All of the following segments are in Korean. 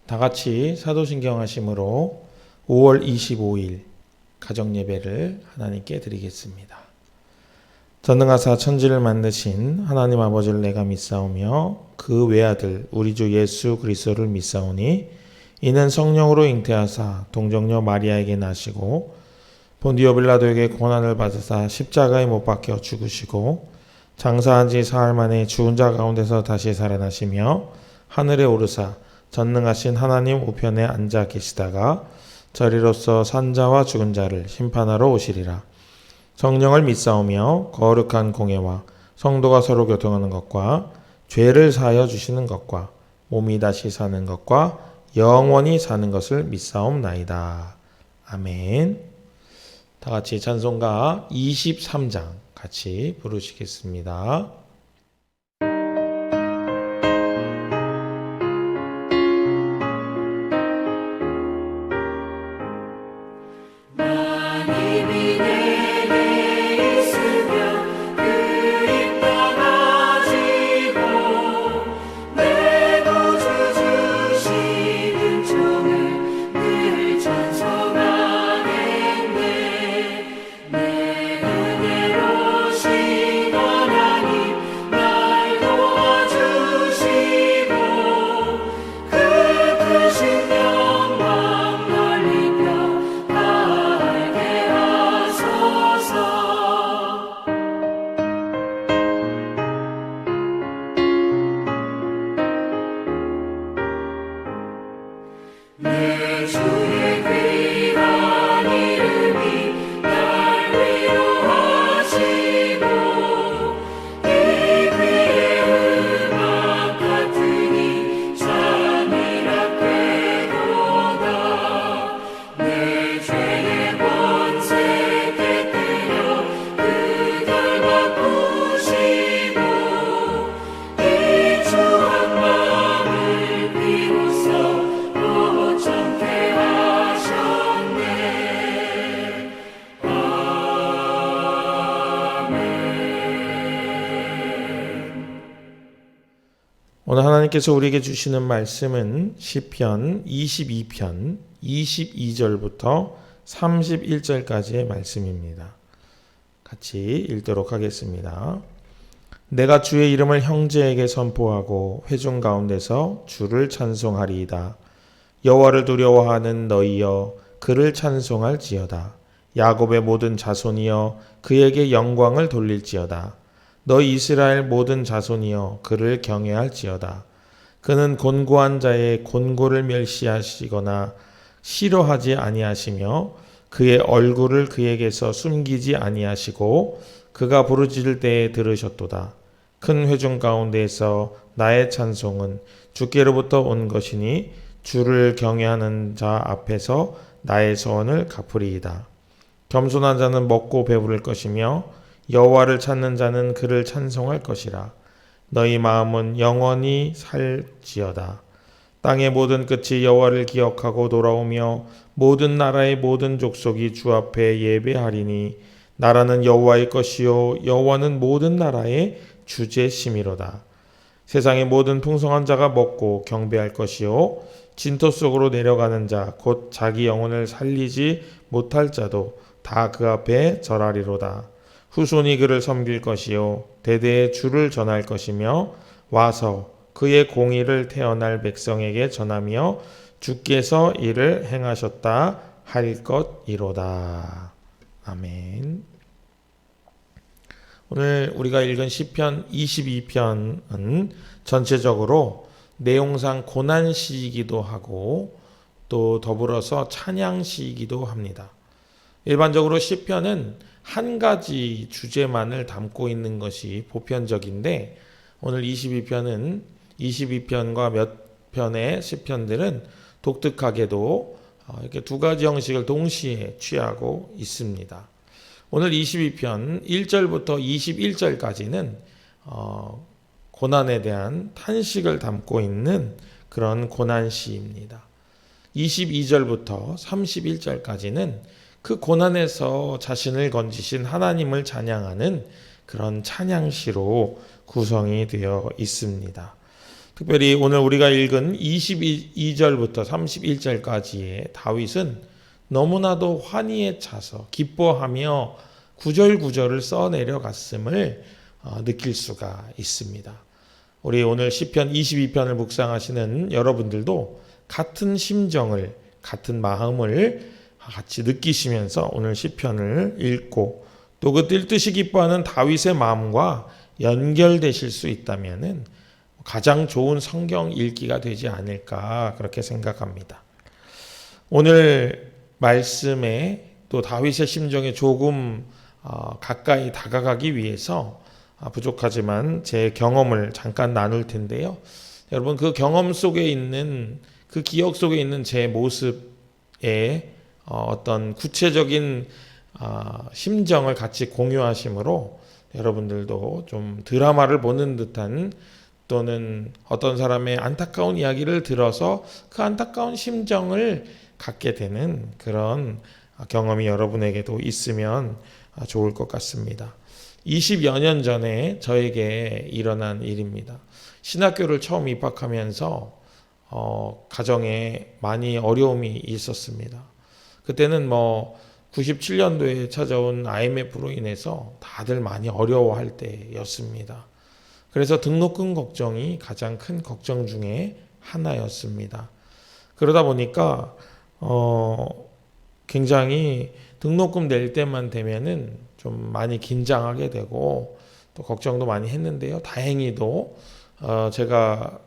다 같이 사도신경 하심으로 5월 25일 가정예배를 하나님께 드리겠습니다. 전능하사 천지를 만드신 하나님 아버지를 내가 믿사오며 그 외아들 우리 주 예수 그리스도를 믿사오니 이는 성령으로 잉태하사 동정녀 마리아에게 나시고 본디오 빌라도에게 고난을 받으사 십자가에 못 박혀 죽으시고 장사한 지 사흘 만에 죽은 자 가운데서 다시 살아나시며 하늘에 오르사 전능하신 하나님 우편에 앉아 계시다가 저리로서 산자와 죽은 자를 심판하러 오시리라. 성령을 믿사오며 거룩한 공예와 성도가 서로 교통하는 것과 죄를 사하여 주시는 것과 몸이 다시 사는 것과 영원히 사는 것을 믿사옵나이다. 아멘. 다 같이 찬송가 23장 같이 부르시겠습니다. 오늘 하나님께서 우리에게 주시는 말씀은 시편 22편 22절부터 31절까지의 말씀입니다. 같이 읽도록 하겠습니다. 내가 주의 이름을 형제에게 선포하고 회중 가운데서 주를 찬송하리이다. 여호와를 두려워하는 너희여 그를 찬송할지어다. 야곱의 모든 자손이여 그에게 영광을 돌릴지어다. 너희 이스라엘 모든 자손이여 그를 경외할지어다. 그는 곤고한 자의 곤고를 멸시하시거나 싫어하지 아니하시며 그의 얼굴을 그에게서 숨기지 아니하시고 그가 부르짖을 때에 들으셨도다. 큰 회중 가운데에서 나의 찬송은 주께로부터 온 것이니 주를 경외하는 자 앞에서 나의 소원을 갚으리이다. 겸손한 자는 먹고 배부를 것이며 여호와를 찾는 자는 그를 찬송할 것이라. 너희 마음은 영원히 살지어다. 땅의 모든 끝이 여호와를 기억하고 돌아오며 모든 나라의 모든 족속이 주 앞에 예배하리니 나라는 여호와의 것이요 여호와는 모든 나라의 주제심이로다. 세상의 모든 풍성한 자가 먹고 경배할 것이요 진토 속으로 내려가는 자 곧 자기 영혼을 살리지 못할 자도 다 그 앞에 절하리로다. 후손이 그를 섬길 것이요 대대에 주를 전할 것이며 와서 그의 공의를 태어날 백성에게 전하며 주께서 이를 행하셨다 할 것이로다. 아멘. 오늘 우리가 읽은 시편 22편은 전체적으로 내용상 고난시이기도 하고 또 더불어서 찬양시이기도 합니다. 일반적으로 시편은 한 가지 주제만을 담고 있는 것이 보편적인데 오늘 22편과 몇 편의 시편들은 독특하게도 이렇게 두 가지 형식을 동시에 취하고 있습니다. 오늘 22편 1절부터 21절까지는 고난에 대한 탄식을 담고 있는 그런 고난시입니다. 22절부터 31절까지는 그 고난에서 자신을 건지신 하나님을 찬양하는 그런 찬양시로 구성이 되어 있습니다. 특별히 오늘 우리가 읽은 22절부터 31절까지의 다윗은 너무나도 환희에 차서 기뻐하며 구절구절을 써내려갔음을 느낄 수가 있습니다. 우리 오늘 시편 22편을 묵상하시는 여러분들도 같은 심정을, 같은 마음을 같이 느끼시면서 오늘 시편을 읽고 또 그 뛸듯이 기뻐하는 다윗의 마음과 연결되실 수 있다면은 가장 좋은 성경 읽기가 되지 않을까 그렇게 생각합니다. 오늘 말씀에 또 다윗의 심정에 조금 가까이 다가가기 위해서 부족하지만 제 경험을 잠깐 나눌 텐데요. 여러분 그 경험 속에 있는 그 기억 속에 있는 제 모습에 어떤 구체적인 심정을 같이 공유하심으로 여러분들도 좀 드라마를 보는 듯한 또는 어떤 사람의 안타까운 이야기를 들어서 그 안타까운 심정을 갖게 되는 그런 경험이 여러분에게도 있으면 좋을 것 같습니다. 20여 년 전에 저에게 일어난 일입니다. 신학교를 처음 입학하면서 가정에 많이 어려움이 있었습니다. 그때는 97년도에 찾아온 IMF로 인해서 다들 많이 어려워할 때였습니다. 그래서 등록금 걱정이 가장 큰 걱정 중에 하나였습니다. 그러다 보니까 굉장히 등록금 낼 때만 되면은 좀 많이 긴장하게 되고 또 걱정도 많이 했는데요. 다행히도 제가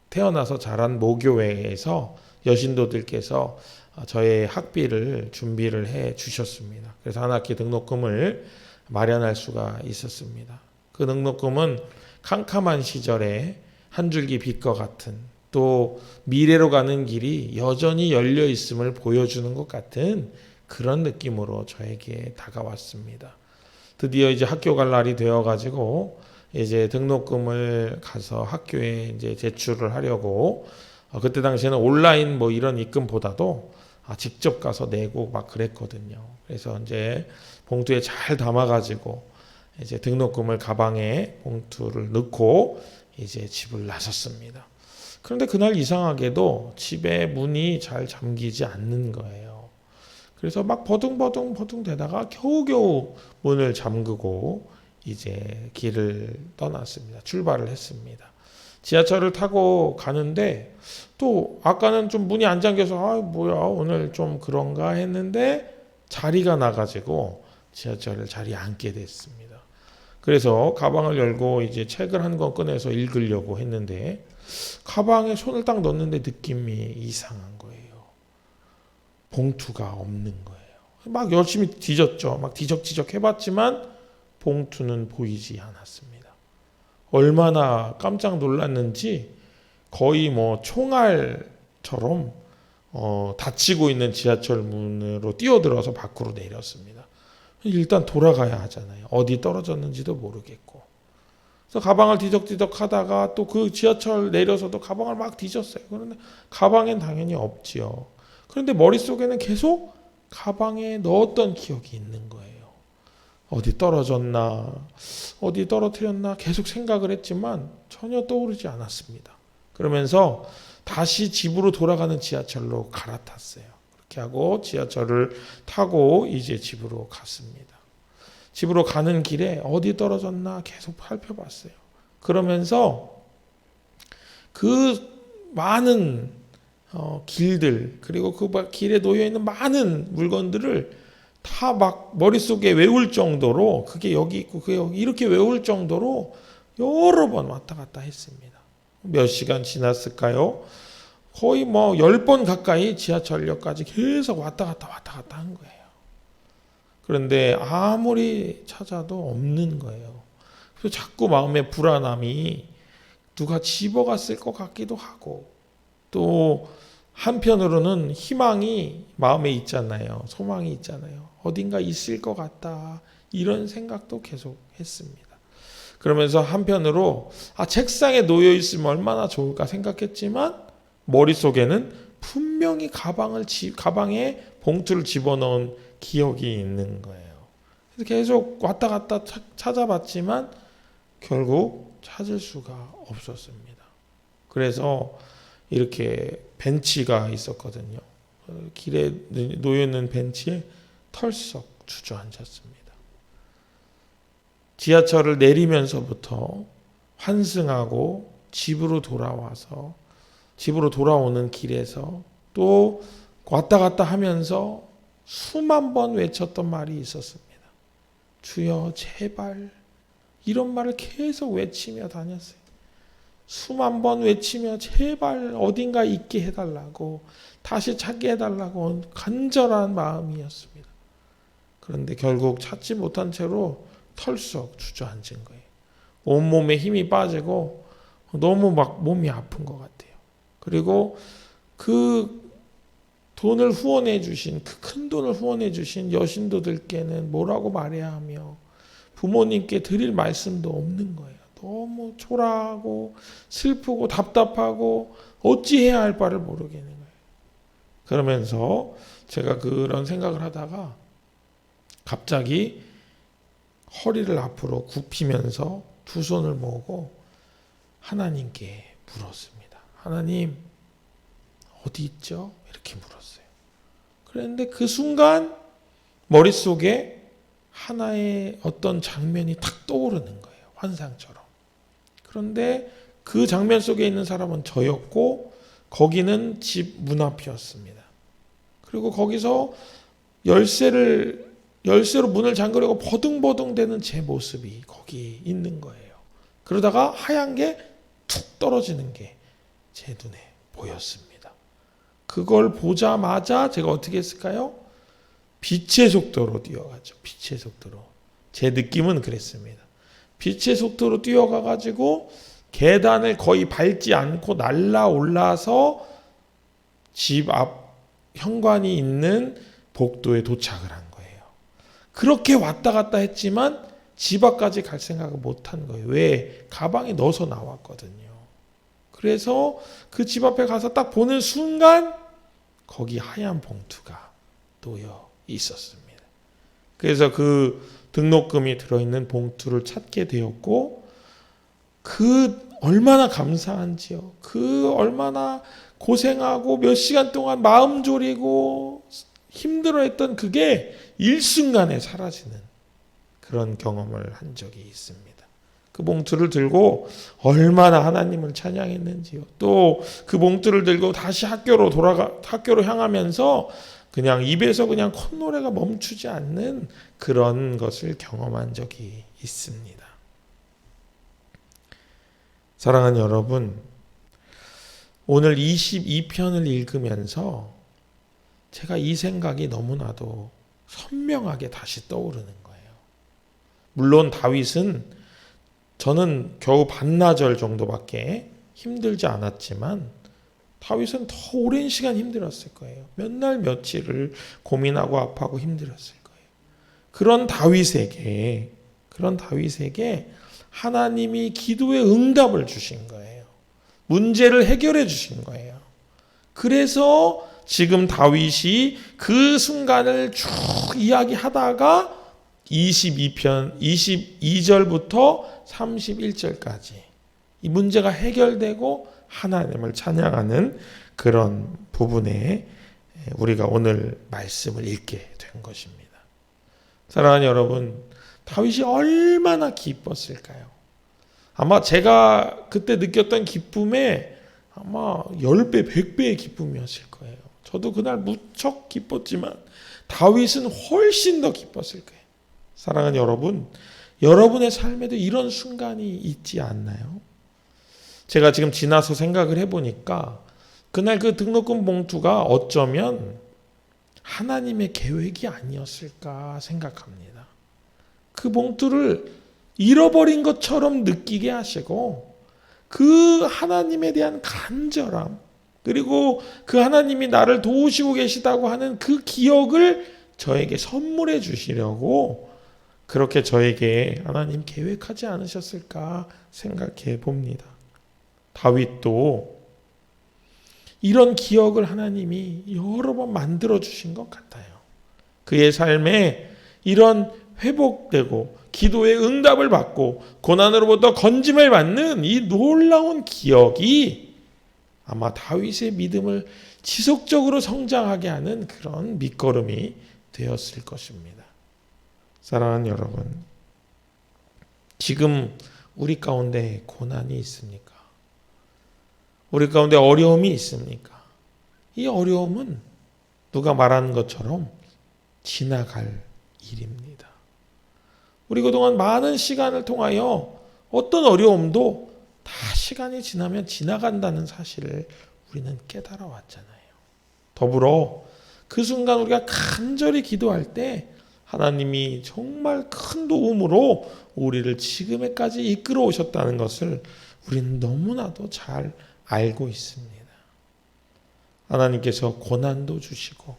태어나서 자란 모교회에서 여신도들께서 저의 학비를 준비를 해 주셨습니다. 그래서 한 학기 등록금을 마련할 수가 있었습니다. 그 등록금은 캄캄한 시절에 한 줄기 빛과 같은 또 미래로 가는 길이 여전히 열려 있음을 보여주는 것 같은 그런 느낌으로 저에게 다가왔습니다. 드디어 이제 학교 갈 날이 되어가지고 이제 등록금을 가서 학교에 이제 제출을 하려고 그때 당시에는 온라인 이런 입금보다도 직접 가서 내고 막 그랬거든요. 그래서 이제 봉투에 잘 담아가지고 이제 등록금을 가방에 봉투를 넣고 이제 집을 나섰습니다. 그런데 그날 이상하게도 집에 문이 잘 잠기지 않는 거예요. 그래서 막 버둥버둥 되다가 겨우겨우 문을 잠그고 이제 길을 떠났습니다. 출발을 했습니다. 지하철을 타고 가는데 또 아까는 좀 문이 안 잠겨서 뭐야 오늘 좀 그런가 했는데 자리가 나가지고 지하철 자리에 앉게 됐습니다. 그래서 가방을 열고 이제 책을 한 권 꺼내서 읽으려고 했는데 가방에 손을 딱 넣었는데 느낌이 이상한 거예요. 봉투가 없는 거예요. 막 열심히 뒤졌죠. 막 뒤적뒤적 해봤지만 봉투는 보이지 않았습니다. 얼마나 깜짝 놀랐는지 거의 총알처럼 닫히고 있는 지하철 문으로 뛰어들어서 밖으로 내렸습니다. 일단 돌아가야 하잖아요. 어디 떨어졌는지도 모르겠고. 그래서 가방을 뒤적뒤적 하다가 또 그 지하철 내려서도 가방을 막 뒤졌어요. 그런데 가방엔 당연히 없지요. 그런데 머릿속에는 계속 가방에 넣었던 기억이 있는 거예요. 어디 떨어졌나, 어디 떨어뜨렸나 계속 생각을 했지만 전혀 떠오르지 않았습니다. 그러면서 다시 집으로 돌아가는 지하철로 갈아탔어요. 그렇게 하고 지하철을 타고 이제 집으로 갔습니다. 집으로 가는 길에 어디 떨어졌나 계속 살펴봤어요. 그러면서 그 많은 길들 그리고 그 길에 놓여 있는 많은 물건들을 다 막 머릿속에 외울 정도로 그게 여기 있고 그게 여기 이렇게 외울 정도로 여러 번 왔다 갔다 했습니다. 몇 시간 지났을까요? 거의 10번 가까이 지하철역까지 계속 왔다 갔다 한 거예요. 그런데 아무리 찾아도 없는 거예요. 그래서 자꾸 마음의 불안함이 누가 집어갔을 것 같기도 하고 또 한편으로는 희망이 마음에 있잖아요. 소망이 있잖아요. 어딘가 있을 것 같다. 이런 생각도 계속 했습니다. 그러면서 한편으로 책상에 놓여 있으면 얼마나 좋을까 생각했지만 머릿속에는 분명히 가방에 봉투를 집어넣은 기억이 있는 거예요. 그래서 계속 왔다 갔다 찾아봤지만 결국 찾을 수가 없었습니다. 그래서 이렇게 벤치가 있었거든요. 길에 놓여있는 벤치에 털썩 주저앉았습니다. 지하철을 내리면서부터 환승하고 집으로 돌아오는 길에서 또 왔다 갔다 하면서 수만 번 외쳤던 말이 있었습니다. 주여 제발, 이런 말을 계속 외치며 다녔어요. 수만 번 외치며 제발 어딘가 있게 해달라고, 다시 찾게 해달라고 간절한 마음이었습니다. 그런데 결국 찾지 못한 채로 털썩 주저앉은 거예요. 온몸에 힘이 빠지고 너무 막 몸이 아픈 것 같아요. 그리고 그 돈을 후원해 주신, 그 큰 돈을 후원해 주신 여신도들께는 뭐라고 말해야 하며 부모님께 드릴 말씀도 없는 거예요. 너무 초라하고 슬프고 답답하고 어찌해야 할 바를 모르겠는 거예요. 그러면서 제가 그런 생각을 하다가 갑자기 허리를 앞으로 굽히면서 두 손을 모으고 하나님께 물었습니다. 하나님, 어디 있죠? 이렇게 물었어요. 그런데 그 순간 머릿속에 하나의 어떤 장면이 탁 떠오르는 거예요. 환상처럼. 그런데 그 장면 속에 있는 사람은 저였고 거기는 집 문 앞이었습니다. 그리고 거기서 열쇠로 문을 잠그려고 버둥버둥대는 제 모습이 거기 있는 거예요. 그러다가 하얀 게 툭 떨어지는 게 제 눈에 보였습니다. 그걸 보자마자 제가 어떻게 했을까요? 빛의 속도로 뛰어가죠. 빛의 속도로. 제 느낌은 그랬습니다. 빛의 속도로 뛰어가가지고 계단을 거의 밟지 않고 날아올라서 집 앞 현관이 있는 복도에 도착을 한 거예요. 그렇게 왔다 갔다 했지만 집 앞까지 갈 생각을 못한 거예요. 왜? 가방에 넣어서 나왔거든요. 그래서 그 집 앞에 가서 딱 보는 순간 거기 하얀 봉투가 놓여 있었습니다. 그래서 그 등록금이 들어있는 봉투를 찾게 되었고, 그 얼마나 감사한지요. 그 얼마나 고생하고 몇 시간 동안 마음 졸이고 힘들어했던 그게 일순간에 사라지는 그런 경험을 한 적이 있습니다. 그 봉투를 들고 얼마나 하나님을 찬양했는지요. 또 그 봉투를 들고 다시 학교로 향하면서 그냥 입에서 그냥 콧노래가 멈추지 않는 그런 것을 경험한 적이 있습니다. 사랑하는 여러분, 오늘 22편을 읽으면서 제가 이 생각이 너무나도 선명하게 다시 떠오르는 거예요. 물론 다윗은 저는 겨우 반나절 정도밖에 힘들지 않았지만 다윗은 더 오랜 시간 힘들었을 거예요. 몇 날 며칠을 고민하고 아파하고 힘들었을 거예요. 그런 다윗에게 하나님이 기도의 응답을 주신 거예요. 문제를 해결해 주신 거예요. 그래서 지금 다윗이 그 순간을 쭉 이야기하다가 22편 22절부터 31절까지 이 문제가 해결되고 하나님을 찬양하는 그런 부분에 우리가 오늘 말씀을 읽게 된 것입니다. 사랑하는 여러분, 다윗이 얼마나 기뻤을까요? 아마 제가 그때 느꼈던 기쁨에 아마 10배, 100배의 기쁨이었을 거예요. 저도 그날 무척 기뻤지만 다윗은 훨씬 더 기뻤을 거예요. 사랑하는 여러분, 여러분의 삶에도 이런 순간이 있지 않나요? 제가 지금 지나서 생각을 해보니까 그날 그 등록금 봉투가 어쩌면 하나님의 계획이 아니었을까 생각합니다. 그 봉투를 잃어버린 것처럼 느끼게 하시고 그 하나님에 대한 간절함, 그리고 그 하나님이 나를 도우시고 계시다고 하는 그 기억을 저에게 선물해 주시려고 그렇게 저에게 하나님 계획하지 않으셨을까 생각해 봅니다. 다윗도 이런 기억을 하나님이 여러 번 만들어 주신 것 같아요. 그의 삶에 이런 회복되고 기도의 응답을 받고 고난으로부터 건짐을 받는 이 놀라운 기억이 아마 다윗의 믿음을 지속적으로 성장하게 하는 그런 밑거름이 되었을 것입니다. 사랑하는 여러분, 지금 우리 가운데 고난이 있습니까? 우리 가운데 어려움이 있습니까? 이 어려움은 누가 말하는 것처럼 지나갈 일입니다. 우리 그동안 많은 시간을 통하여 어떤 어려움도 다 시간이 지나면 지나간다는 사실을 우리는 깨달아 왔잖아요. 더불어 그 순간 우리가 간절히 기도할 때 하나님이 정말 큰 도움으로 우리를 지금에까지 이끌어 오셨다는 것을 우리는 너무나도 잘 알고 있습니다. 하나님께서 고난도 주시고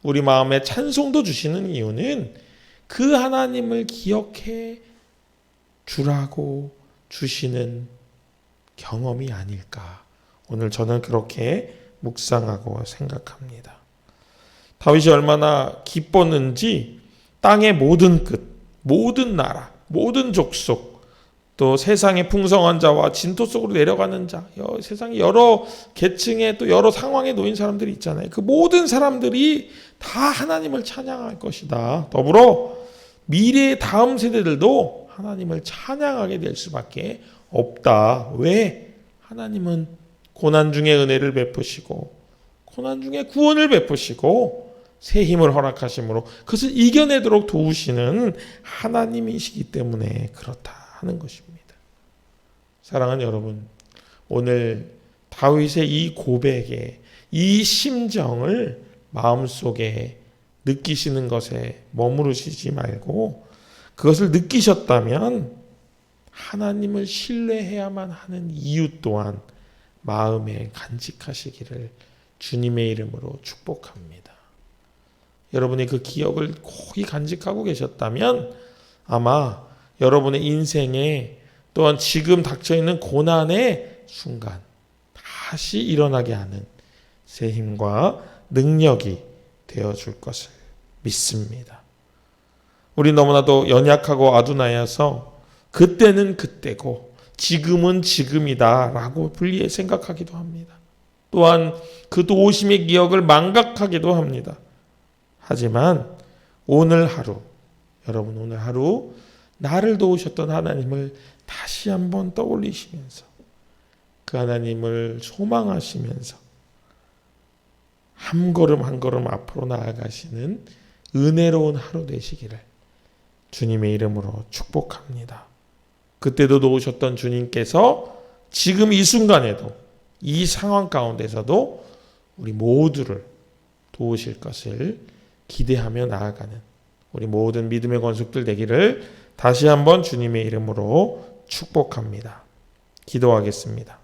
우리 마음에 찬송도 주시는 이유는 그 하나님을 기억해 주라고 주시는 경험이 아닐까. 오늘 저는 그렇게 묵상하고 생각합니다. 다윗이 얼마나 기뻤는지 땅의 모든 끝, 모든 나라, 모든 족속, 또 세상의 풍성한 자와 진토 속으로 내려가는 자, 세상의 여러 계층에 또 여러 상황에 놓인 사람들이 있잖아요. 그 모든 사람들이 다 하나님을 찬양할 것이다. 더불어 미래의 다음 세대들도 하나님을 찬양하게 될 수밖에 없다. 왜? 하나님은 고난 중에 은혜를 베푸시고 고난 중에 구원을 베푸시고 새 힘을 허락하심으로 그것을 이겨내도록 도우시는 하나님이시기 때문에 그렇다 하는 것입니다. 사랑하는 여러분, 오늘 다윗의 이 고백에 이 심정을 마음속에 느끼시는 것에 머무르시지 말고 그것을 느끼셨다면 하나님을 신뢰해야만 하는 이유 또한 마음에 간직하시기를 주님의 이름으로 축복합니다. 여러분이 그 기억을 고이 간직하고 계셨다면 아마 여러분의 인생에 또한 지금 닥쳐있는 고난의 순간 다시 일어나게 하는 새 힘과 능력이 되어줄 것을 믿습니다. 우리 너무나도 연약하고 아둔하여서 그때는 그때고 지금은 지금이다 라고 분리해 생각하기도 합니다. 또한 그 도우심의 기억을 망각하기도 합니다. 하지만 오늘 하루, 여러분 오늘 하루 나를 도우셨던 하나님을 다시 한번 떠올리시면서 그 하나님을 소망하시면서 한 걸음 한 걸음 앞으로 나아가시는 은혜로운 하루 되시기를 주님의 이름으로 축복합니다. 그때도 도우셨던 주님께서 지금 이 순간에도 이 상황 가운데서도 우리 모두를 도우실 것을 기대하며 나아가는 우리 모든 믿음의 권속들 되기를 다시 한번 주님의 이름으로 축복합니다. 기도하겠습니다.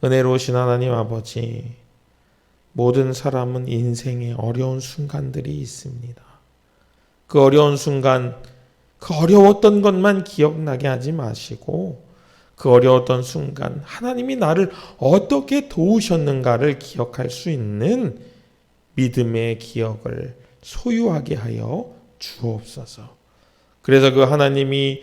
은혜로우신 하나님 아버지, 모든 사람은 인생에 어려운 순간들이 있습니다. 그 어려운 순간, 그 어려웠던 것만 기억나게 하지 마시고 그 어려웠던 순간 하나님이 나를 어떻게 도우셨는가를 기억할 수 있는 믿음의 기억을 소유하게 하여 주옵소서. 그래서 그 하나님이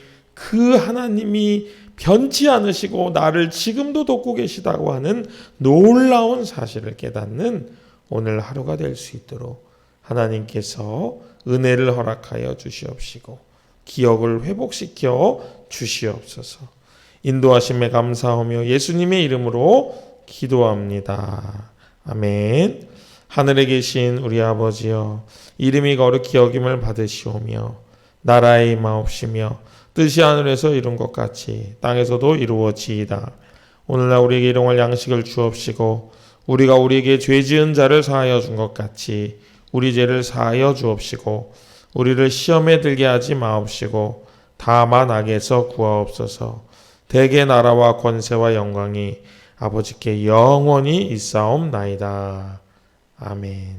변치 않으시고 나를 지금도 돕고 계시다고 하는 놀라운 사실을 깨닫는 오늘 하루가 될 수 있도록 하나님께서 은혜를 허락하여 주시옵시고 기억을 회복시켜 주시옵소서. 인도하심에 감사하며 예수님의 이름으로 기도합니다. 아멘. 하늘에 계신 우리 아버지여, 이름이 거룩히 여김을 받으시오며 나라의 임하옵시며 뜻이 하늘에서 이룬 것 같이 땅에서도 이루어지이다. 오늘날 우리에게 일용할 양식을 주옵시고 우리가 우리에게 죄 지은 자를 사하여 준 것 같이 우리 죄를 사하여 주옵시고 우리를 시험에 들게 하지 마옵시고 다만 악에서 구하옵소서. 대개 나라와 권세와 영광이 아버지께 영원히 있사옵나이다. 아멘.